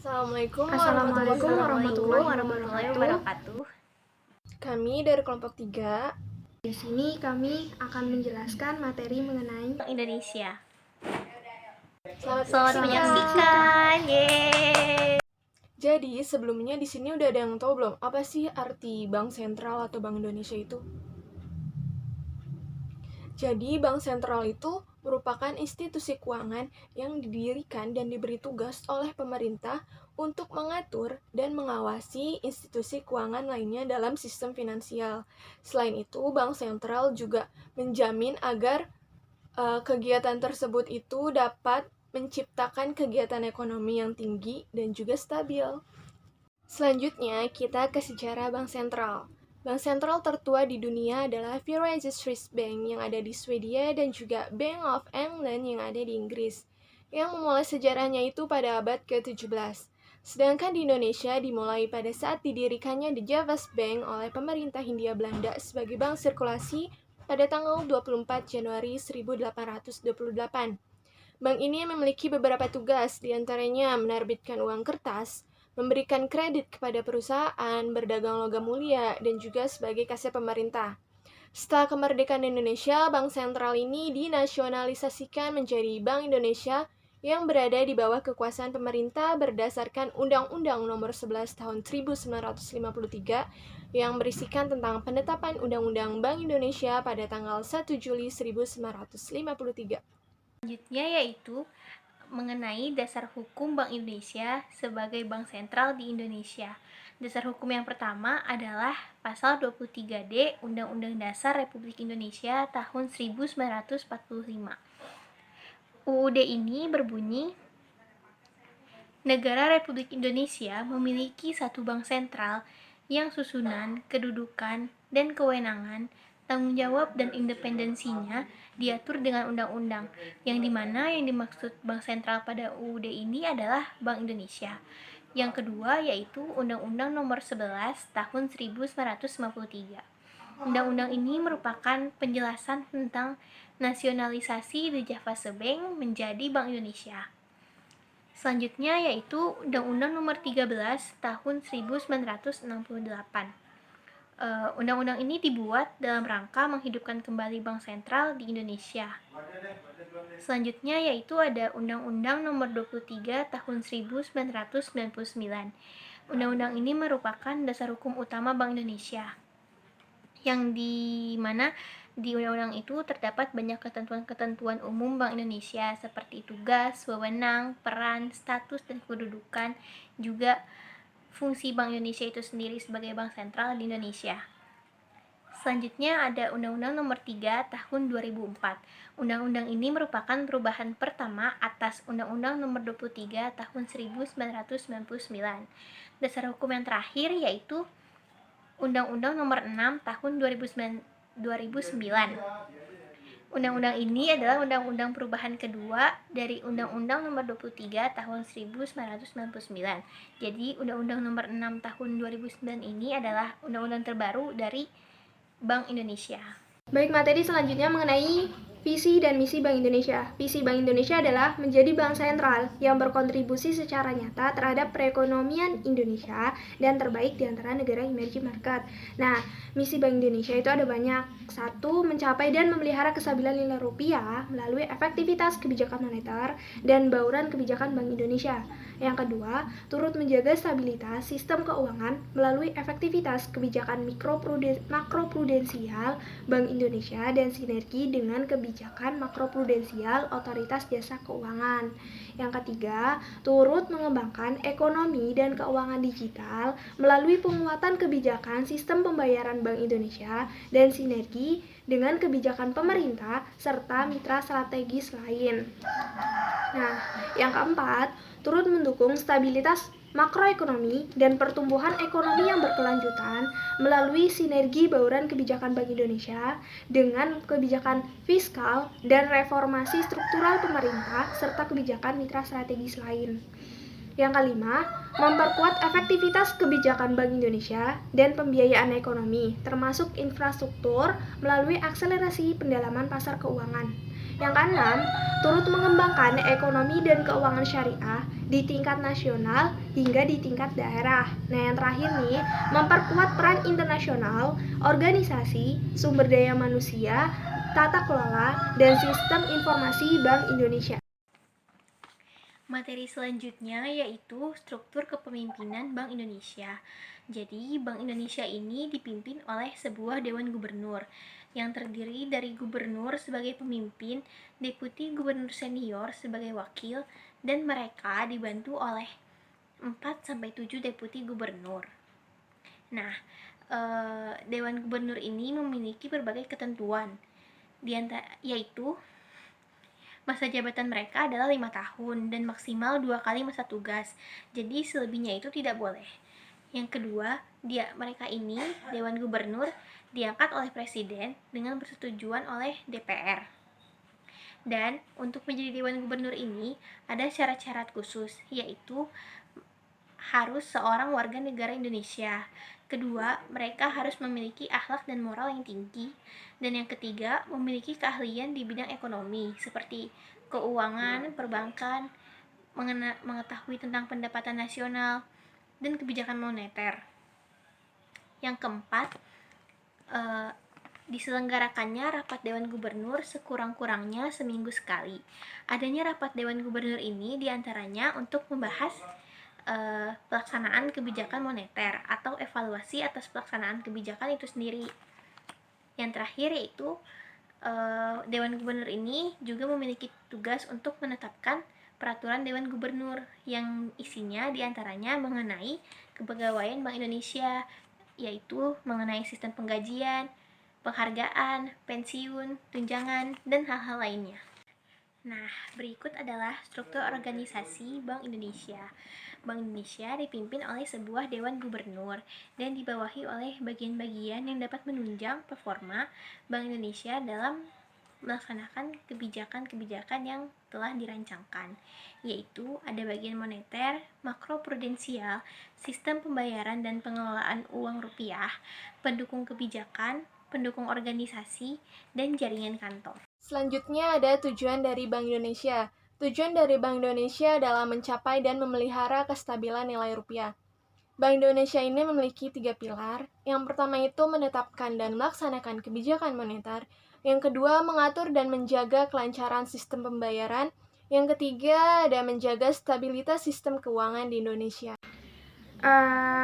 Assalamualaikum warahmatullahi wabarakatuh. wabarakatuh. Kami dari kelompok 3. Di sini kami akan menjelaskan materi mengenai Indonesia. Selamat menyaksikan. Yeay. Jadi, sebelumnya di sini udah ada yang tahu belum apa sih arti Bank Sentral atau Bank Indonesia itu? Jadi, Bank Sentral itu merupakan institusi keuangan yang didirikan dan diberi tugas oleh pemerintah untuk mengatur dan mengawasi institusi keuangan lainnya dalam sistem finansial. Selain itu, Bank Sentral juga menjamin agar kegiatan tersebut itu dapat menciptakan kegiatan ekonomi yang tinggi dan juga stabil. Selanjutnya, kita ke sejarah Bank Sentral. Bank sentral tertua di dunia adalah Sveriges Riksbank yang ada di Swedia dan juga Bank of England yang ada di Inggris, yang memulai sejarahnya itu pada abad ke-17. Sedangkan di Indonesia dimulai pada saat didirikannya The Javas Bank oleh pemerintah Hindia Belanda sebagai bank sirkulasi pada tanggal 24 Januari 1828. Bank ini memiliki beberapa tugas, diantaranya menerbitkan uang kertas, memberikan kredit kepada perusahaan, berdagang logam mulia, dan juga sebagai kasir pemerintah. Setelah kemerdekaan Indonesia, Bank Sentral ini dinasionalisasikan menjadi Bank Indonesia yang berada di bawah kekuasaan pemerintah berdasarkan Undang-Undang Nomor 11 Tahun 1953 yang berisikan tentang penetapan Undang-Undang Bank Indonesia pada tanggal 1 Juli 1953. Selanjutnya yaitu mengenai dasar hukum Bank Indonesia sebagai bank sentral di Indonesia. Dasar hukum yang pertama adalah pasal 23D Undang-Undang Dasar Republik Indonesia tahun 1945. UUD ini berbunyi, Negara Republik Indonesia memiliki satu bank sentral yang susunan, kedudukan, dan kewenangan, tanggung jawab dan independensinya diatur dengan undang-undang, yang dimana yang dimaksud bank sentral pada UUD ini adalah Bank Indonesia. Yang kedua yaitu Undang-Undang Nomor 11 Tahun 1953. Undang-undang ini merupakan penjelasan tentang nasionalisasi The Javas Bank menjadi Bank Indonesia. Selanjutnya yaitu Undang-Undang Nomor 13 Tahun 1968. Undang-undang ini dibuat dalam rangka menghidupkan kembali Bank Sentral di Indonesia. Selanjutnya yaitu ada Undang-Undang Nomor 23 Tahun 1999. Undang-undang ini merupakan dasar hukum utama Bank Indonesia, yang di mana di undang-undang itu terdapat banyak ketentuan-ketentuan umum Bank Indonesia seperti tugas, wewenang, peran, status, dan kedudukan, juga fungsi Bank Indonesia itu sendiri sebagai bank sentral di Indonesia. Selanjutnya ada Undang-Undang Nomor 3 Tahun 2004. Undang-undang ini merupakan perubahan pertama atas Undang-Undang Nomor 23 Tahun 1999. Dasar hukum yang terakhir yaitu Undang-Undang Nomor 6 Tahun 2009. Undang-undang ini adalah undang-undang perubahan kedua dari Undang-Undang Nomor 23 Tahun 1999. Jadi, Undang-undang Nomor 6 Tahun 2009 ini adalah undang-undang terbaru dari Bank Indonesia. Baik, materi selanjutnya mengenai visi dan misi Bank Indonesia. Visi Bank Indonesia adalah menjadi bank sentral yang berkontribusi secara nyata terhadap perekonomian Indonesia dan terbaik di antara negara emerging market. Nah, misi Bank Indonesia itu ada banyak. Satu, mencapai dan memelihara kestabilan nilai rupiah melalui efektivitas kebijakan moneter dan bauran kebijakan Bank Indonesia. Yang kedua, turut menjaga stabilitas sistem keuangan melalui efektivitas kebijakan makroprudensial Bank Indonesia dan sinergi dengan kebijakan makroprudensial Otoritas Jasa Keuangan. Yang ketiga, turut mengembangkan ekonomi dan keuangan digital melalui penguatan kebijakan sistem pembayaran Bank Indonesia dan sinergi dengan kebijakan pemerintah serta mitra strategis lain. Nah, yang keempat, turut mendukung stabilitas makroekonomi dan pertumbuhan ekonomi yang berkelanjutan melalui sinergi bauran kebijakan Bank Indonesia dengan kebijakan fiskal dan reformasi struktural pemerintah serta kebijakan mitra strategis lain. Yang kelima, memperkuat efektivitas kebijakan Bank Indonesia dan pembiayaan ekonomi, termasuk infrastruktur melalui akselerasi pendalaman pasar keuangan. Yang keenam, turut mengembangkan ekonomi dan keuangan syariah di tingkat nasional hingga di tingkat daerah. Nah, yang terakhir nih, memperkuat peran internasional, organisasi, sumber daya manusia, tata kelola, dan sistem informasi Bank Indonesia. Materi selanjutnya yaitu struktur kepemimpinan Bank Indonesia. Jadi, Bank Indonesia ini dipimpin oleh sebuah Dewan Gubernur yang terdiri dari gubernur sebagai pemimpin, deputi gubernur senior sebagai wakil, dan mereka dibantu oleh 4-7 deputi gubernur. Nah, Dewan Gubernur ini memiliki berbagai ketentuan, yaitu masa jabatan mereka adalah 5 tahun dan maksimal 2 kali masa tugas. Jadi selebihnya itu tidak boleh. Yang kedua, mereka ini, Dewan Gubernur, diangkat oleh Presiden dengan persetujuan oleh DPR. Dan untuk menjadi Dewan Gubernur ini ada syarat-syarat khusus, yaitu harus seorang warga negara Indonesia. Kedua, mereka harus memiliki akhlak dan moral yang tinggi. Dan yang ketiga, memiliki keahlian di bidang ekonomi, seperti keuangan, perbankan, mengetahui tentang pendapatan nasional, dan kebijakan moneter. Yang keempat, diselenggarakannya rapat Dewan Gubernur sekurang-kurangnya seminggu sekali. Adanya rapat Dewan Gubernur ini diantaranya untuk membahas pelaksanaan kebijakan moneter atau evaluasi atas pelaksanaan kebijakan itu sendiri. Yang terakhir yaitu Dewan Gubernur ini juga memiliki tugas untuk menetapkan peraturan Dewan Gubernur yang isinya diantaranya mengenai kepegawaian Bank Indonesia, yaitu mengenai sistem penggajian, penghargaan, pensiun, tunjangan, dan hal-hal lainnya. Nah, berikut adalah struktur organisasi Bank Indonesia. Bank Indonesia dipimpin oleh sebuah Dewan Gubernur dan dibawahi oleh bagian-bagian yang dapat menunjang performa Bank Indonesia dalam melaksanakan kebijakan-kebijakan yang telah dirancangkan, yaitu ada bagian moneter, makroprudensial, sistem pembayaran dan pengelolaan uang rupiah, pendukung kebijakan, pendukung organisasi, dan jaringan kantor. Selanjutnya ada tujuan dari Bank Indonesia. Tujuan dari Bank Indonesia adalah mencapai dan memelihara kestabilan nilai rupiah. Bank Indonesia ini memiliki 3 pilar. Yang pertama itu menetapkan dan melaksanakan kebijakan moneter. Yang kedua, mengatur dan menjaga kelancaran sistem pembayaran. Yang ketiga, ada menjaga stabilitas sistem keuangan di Indonesia.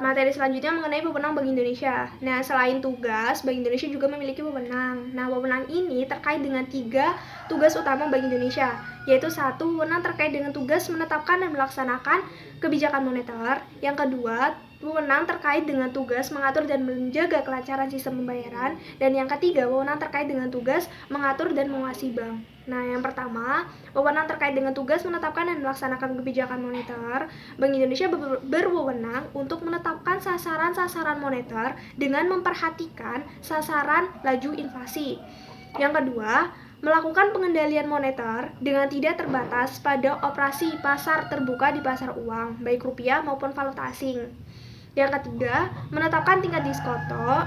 Materi selanjutnya mengenai wewenang Bank Indonesia. Nah, selain tugas, Bank Indonesia juga memiliki wewenang. Nah, wewenang ini terkait dengan 3 tugas utama Bank Indonesia, yaitu 1. Wewenang terkait dengan tugas menetapkan dan melaksanakan kebijakan moneter. Yang kedua, wewenang terkait dengan tugas mengatur dan menjaga kelancaran sistem pembayaran. Dan yang ketiga, wewenang terkait dengan tugas mengatur dan mengawasi bank. Nah, yang pertama, wewenang terkait dengan tugas menetapkan dan melaksanakan kebijakan moneter. Bank Indonesia berwewenang untuk menetapkan sasaran-sasaran moneter dengan memperhatikan sasaran laju inflasi. Yang kedua, melakukan pengendalian moneter dengan tidak terbatas pada operasi pasar terbuka di pasar uang, baik rupiah maupun valuta asing. Yang ketiga, menetapkan tingkat diskoto,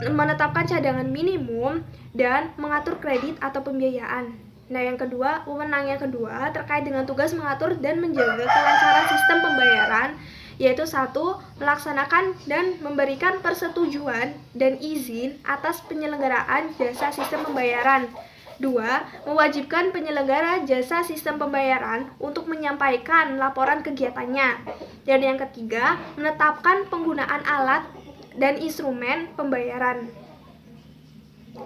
menetapkan cadangan minimum, dan mengatur kredit atau pembiayaan. Nah, yang kedua, wewenang yang kedua terkait dengan tugas mengatur dan menjaga kelancaran sistem pembayaran, yaitu 1. Melaksanakan dan memberikan persetujuan dan izin atas penyelenggaraan jasa sistem pembayaran. 2. Mewajibkan penyelenggara jasa sistem pembayaran untuk menyampaikan laporan kegiatannya. Dan yang ketiga, menetapkan penggunaan alat dan instrumen pembayaran.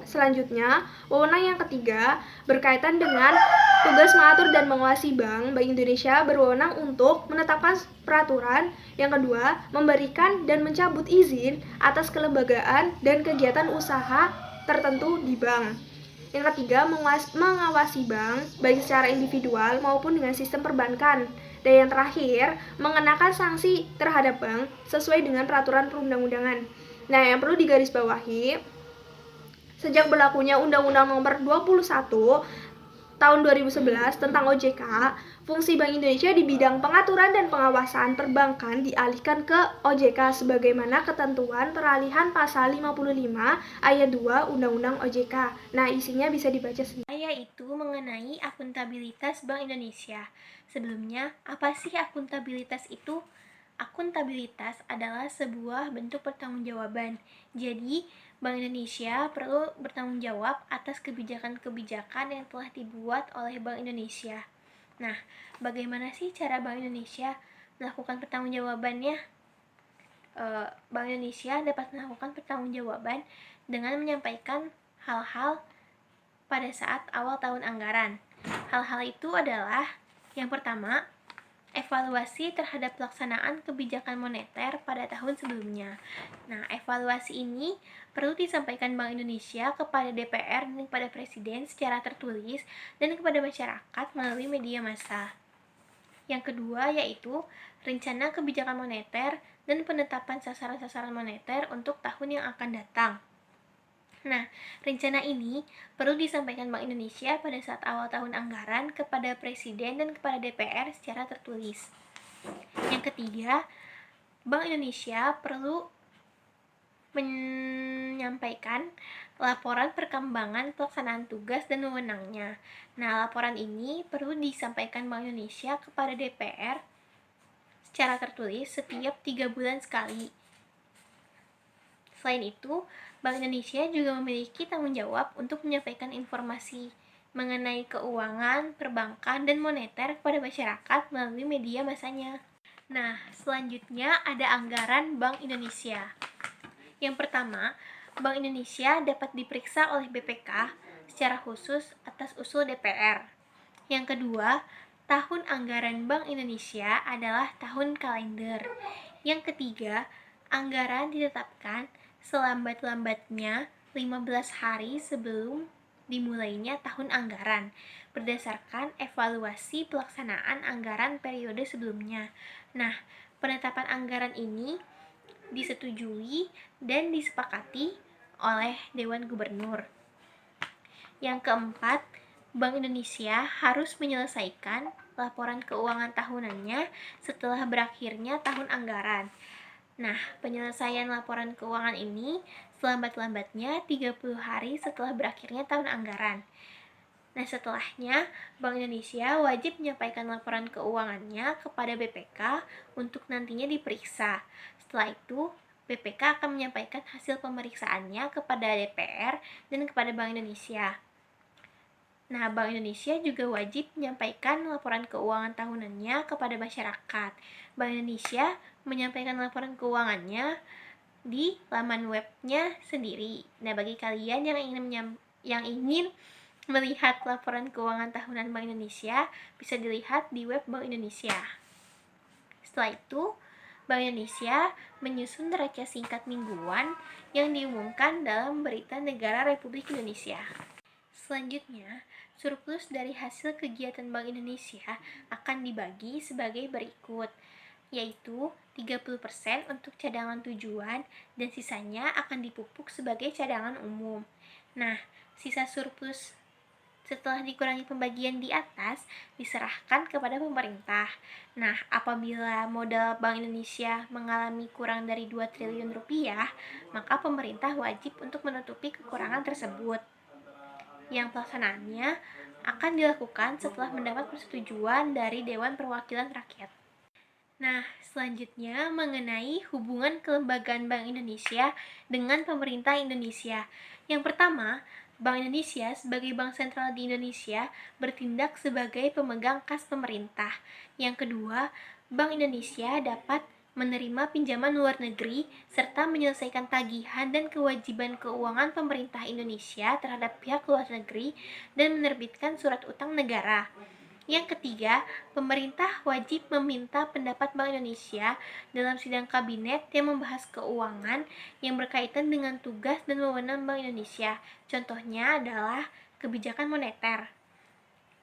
Selanjutnya, wewenang yang ketiga berkaitan dengan tugas mengatur dan mengawasi bank. Bank Indonesia berwenang untuk menetapkan peraturan. Yang kedua, memberikan dan mencabut izin atas kelembagaan dan kegiatan usaha tertentu di bank. Yang ketiga, mengawasi bank baik secara individual maupun dengan sistem perbankan. Dan yang terakhir, mengenakan sanksi terhadap bank sesuai dengan peraturan perundang-undangan. Nah, yang perlu digarisbawahi, sejak berlakunya Undang-Undang Nomor 21 tahun 2011 tentang OJK, fungsi Bank Indonesia di bidang pengaturan dan pengawasan perbankan dialihkan ke OJK sebagaimana ketentuan peralihan pasal 55 ayat 2 Undang-Undang OJK. Nah, isinya bisa dibaca sendiri. Yaitu mengenai akuntabilitas Bank Indonesia. Sebelumnya, apa sih akuntabilitas itu? Akuntabilitas adalah sebuah bentuk pertanggungjawaban. Jadi, Bank Indonesia perlu bertanggung jawab atas kebijakan-kebijakan yang telah dibuat oleh Bank Indonesia. Nah, bagaimana sih cara Bank Indonesia melakukan pertanggungjawabannya? Bank Indonesia dapat melakukan pertanggungjawaban dengan menyampaikan hal-hal pada saat awal tahun anggaran. Hal-hal itu adalah yang pertama, evaluasi terhadap pelaksanaan kebijakan moneter pada tahun sebelumnya. Nah, evaluasi ini perlu disampaikan Bank Indonesia kepada DPR dan kepada Presiden secara tertulis dan kepada masyarakat melalui media massa. Yang kedua yaitu rencana kebijakan moneter dan penetapan sasaran-sasaran moneter untuk tahun yang akan datang. Nah, rencana ini perlu disampaikan Bank Indonesia pada saat awal tahun anggaran kepada Presiden dan kepada DPR secara tertulis. Yang ketiga, Bank Indonesia perlu menyampaikan laporan perkembangan pelaksanaan tugas dan wewenangnya. Nah, laporan ini perlu disampaikan Bank Indonesia kepada DPR secara tertulis setiap 3 bulan sekali. Selain itu, Bank Indonesia juga memiliki tanggung jawab untuk menyampaikan informasi mengenai keuangan, perbankan, dan moneter kepada masyarakat melalui media massanya. Nah, selanjutnya ada anggaran Bank Indonesia. Yang pertama, Bank Indonesia dapat diperiksa oleh BPK secara khusus atas usul DPR. Yang kedua, tahun anggaran Bank Indonesia adalah tahun kalender. Yang ketiga, anggaran ditetapkan selambat-lambatnya 15 hari sebelum dimulainya tahun anggaran berdasarkan evaluasi pelaksanaan anggaran periode sebelumnya. Nah, penetapan anggaran ini disetujui dan disepakati oleh Dewan Gubernur. Yang keempat, Bank Indonesia harus menyelesaikan laporan keuangan tahunannya setelah berakhirnya tahun anggaran. Nah, penyelesaian laporan keuangan ini selambat-lambatnya 30 hari setelah berakhirnya tahun anggaran. Nah, setelahnya, Bank Indonesia wajib menyampaikan laporan keuangannya kepada BPK untuk nantinya diperiksa. Setelah itu, BPK akan menyampaikan hasil pemeriksaannya kepada DPR dan kepada Bank Indonesia. Nah, Bank Indonesia juga wajib menyampaikan laporan keuangan tahunannya kepada masyarakat. Bank Indonesia menyampaikan laporan keuangannya di laman webnya sendiri. Nah, bagi kalian yang ingin melihat laporan keuangan tahunan Bank Indonesia, bisa dilihat di web Bank Indonesia. Setelah itu, Bank Indonesia menyusun neraca singkat mingguan yang diumumkan dalam Berita Negara Republik Indonesia. Selanjutnya, surplus dari hasil kegiatan Bank Indonesia akan dibagi sebagai berikut, yaitu 30% untuk cadangan tujuan dan sisanya akan dipupuk sebagai cadangan umum. Nah, sisa surplus setelah dikurangi pembagian di atas diserahkan kepada pemerintah. Nah, apabila modal Bank Indonesia mengalami kurang dari 2 triliun rupiah, maka pemerintah wajib untuk menutupi kekurangan tersebut. Yang pelaksanaannya akan dilakukan setelah mendapat persetujuan dari Dewan Perwakilan Rakyat. Nah, selanjutnya mengenai hubungan kelembagaan Bank Indonesia dengan pemerintah Indonesia. Yang pertama, Bank Indonesia sebagai bank sentral di Indonesia bertindak sebagai pemegang kas pemerintah. Yang kedua, Bank Indonesia dapat menerima pinjaman luar negeri serta menyelesaikan tagihan dan kewajiban keuangan pemerintah Indonesia terhadap pihak luar negeri dan menerbitkan surat utang negara. Yang ketiga, pemerintah wajib meminta pendapat Bank Indonesia dalam sidang kabinet yang membahas keuangan yang berkaitan dengan tugas dan wewenang Bank Indonesia. Contohnya adalah kebijakan moneter.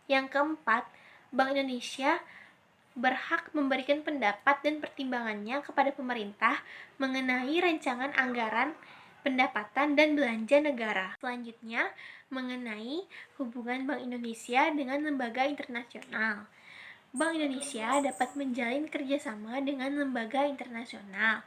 Yang keempat, Bank Indonesia berhak memberikan pendapat dan pertimbangannya kepada pemerintah mengenai rancangan anggaran pendapatan dan belanja negara. Selanjutnya, mengenai hubungan Bank Indonesia dengan lembaga internasional. Bank Indonesia dapat menjalin kerjasama dengan lembaga internasional.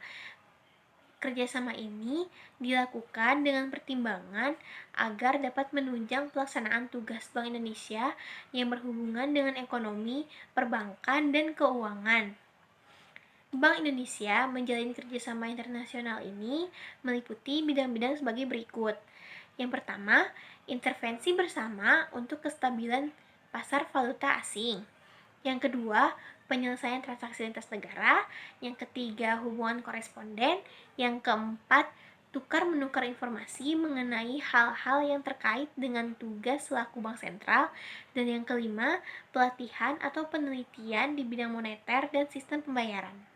Kerjasama ini dilakukan dengan pertimbangan agar dapat menunjang pelaksanaan tugas Bank Indonesia yang berhubungan dengan ekonomi, perbankan, dan keuangan. Bank Indonesia menjalin kerjasama internasional ini meliputi bidang-bidang sebagai berikut. Yang pertama, intervensi bersama untuk kestabilan pasar valuta asing. Yang kedua, penyelesaian transaksi lintas negara. Yang ketiga, hubungan koresponden. Yang keempat, tukar-menukar informasi mengenai hal-hal yang terkait dengan tugas selaku bank sentral. Dan yang kelima, pelatihan atau penelitian di bidang moneter dan sistem pembayaran.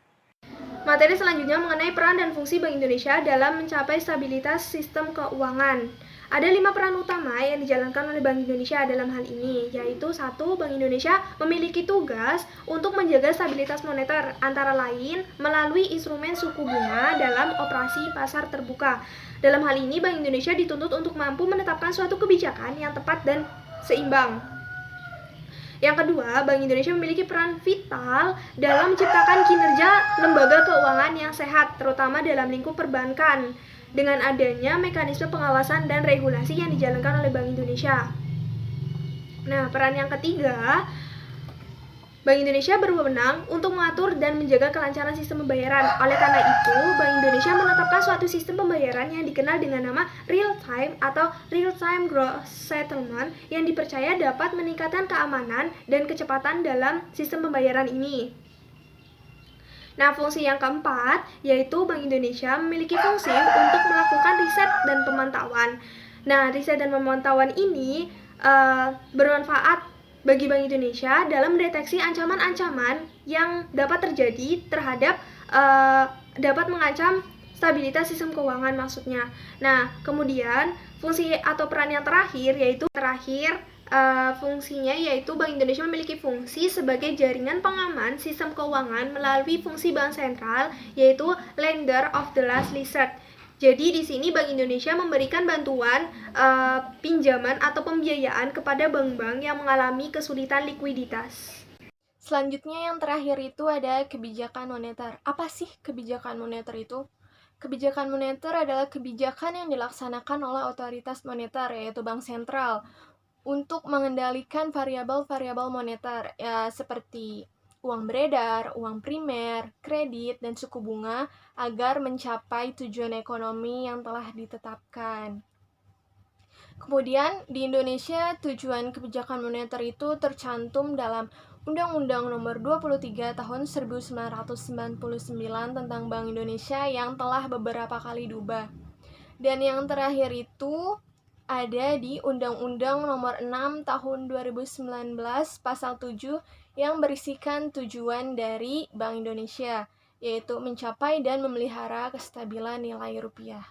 Materi selanjutnya mengenai peran dan fungsi Bank Indonesia dalam mencapai stabilitas sistem keuangan. Ada 5 peran utama yang dijalankan oleh Bank Indonesia dalam hal ini, yaitu 1. Bank Indonesia memiliki tugas untuk menjaga stabilitas moneter, antara lain melalui instrumen suku bunga dalam operasi pasar terbuka. Dalam hal ini, Bank Indonesia dituntut untuk mampu menetapkan suatu kebijakan yang tepat dan seimbang. Yang kedua, Bank Indonesia memiliki peran vital dalam menciptakan kinerja lembaga keuangan yang sehat, terutama dalam lingkup perbankan, dengan adanya mekanisme pengawasan dan regulasi yang dijalankan oleh Bank Indonesia. Nah, peran yang ketiga, Bank Indonesia berwenang untuk mengatur dan menjaga kelancaran sistem pembayaran. Oleh karena itu, Bank Indonesia menetapkan suatu sistem pembayaran yang dikenal dengan nama real time atau real time gross settlement yang dipercaya dapat meningkatkan keamanan dan kecepatan dalam sistem pembayaran ini. Nah, fungsi yang keempat yaitu Bank Indonesia memiliki fungsi untuk melakukan riset dan pemantauan. Nah, riset dan pemantauan ini bermanfaat bagi Bank Indonesia dalam mendeteksi ancaman-ancaman yang dapat terjadi terhadap dapat mengancam stabilitas sistem keuangan maksudnya. Nah, kemudian fungsi atau peran yang terakhir yaitu fungsinya yaitu Bank Indonesia memiliki fungsi sebagai jaringan pengaman sistem keuangan melalui fungsi bank sentral yaitu lender of the last resort. Jadi di sini Bank Indonesia memberikan bantuan pinjaman atau pembiayaan kepada bank-bank yang mengalami kesulitan likuiditas. Selanjutnya yang terakhir itu ada kebijakan moneter. Apa sih kebijakan moneter itu? Kebijakan moneter adalah kebijakan yang dilaksanakan oleh otoritas moneter yaitu bank sentral untuk mengendalikan variabel-variabel moneter ya seperti uang beredar, uang primer, kredit, dan suku bunga agar mencapai tujuan ekonomi yang telah ditetapkan. Kemudian di Indonesia tujuan kebijakan moneter itu tercantum dalam Undang-Undang Nomor 23 Tahun 1999 tentang Bank Indonesia yang telah beberapa kali diubah. Dan yang terakhir itu ada di Undang-Undang Nomor 6 Tahun 2019 Pasal 7 yang berisikan tujuan dari Bank Indonesia, yaitu mencapai dan memelihara kestabilan nilai rupiah.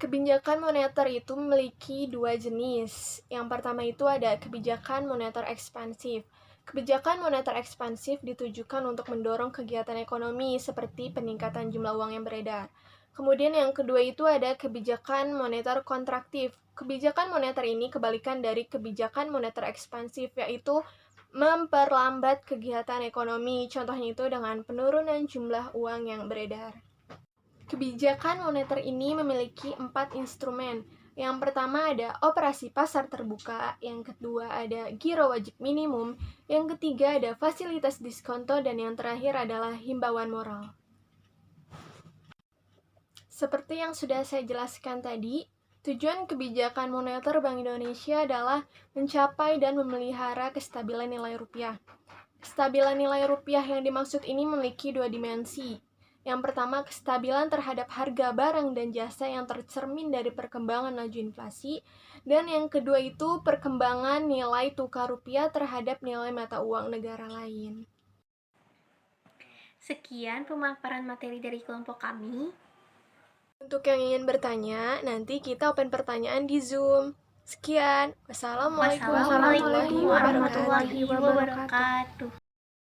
Kebijakan moneter itu memiliki dua jenis. Yang pertama itu ada kebijakan moneter ekspansif. Kebijakan moneter ekspansif ditujukan untuk mendorong kegiatan ekonomi seperti peningkatan jumlah uang yang beredar. Kemudian yang kedua itu ada kebijakan moneter kontraktif. Kebijakan moneter ini kebalikan dari kebijakan moneter ekspansif, yaitu memperlambat kegiatan ekonomi, contohnya itu dengan penurunan jumlah uang yang beredar. Kebijakan moneter ini memiliki 4 instrumen. Yang pertama ada operasi pasar terbuka, yang kedua ada giro wajib minimum, yang ketiga ada fasilitas diskonto, dan yang terakhir adalah himbauan moral. Seperti yang sudah saya jelaskan tadi, tujuan kebijakan moneter Bank Indonesia adalah mencapai dan memelihara kestabilan nilai rupiah. Kestabilan nilai rupiah yang dimaksud ini memiliki dua dimensi. Yang pertama, kestabilan terhadap harga barang dan jasa yang tercermin dari perkembangan laju inflasi. Dan yang kedua itu perkembangan nilai tukar rupiah terhadap nilai mata uang negara lain. Sekian pemaparan materi dari kelompok kami. Untuk yang ingin bertanya, nanti kita open pertanyaan di Zoom. Sekian. Wassalamualaikum Wassalamualaikum warahmatullahi wabarakatuh.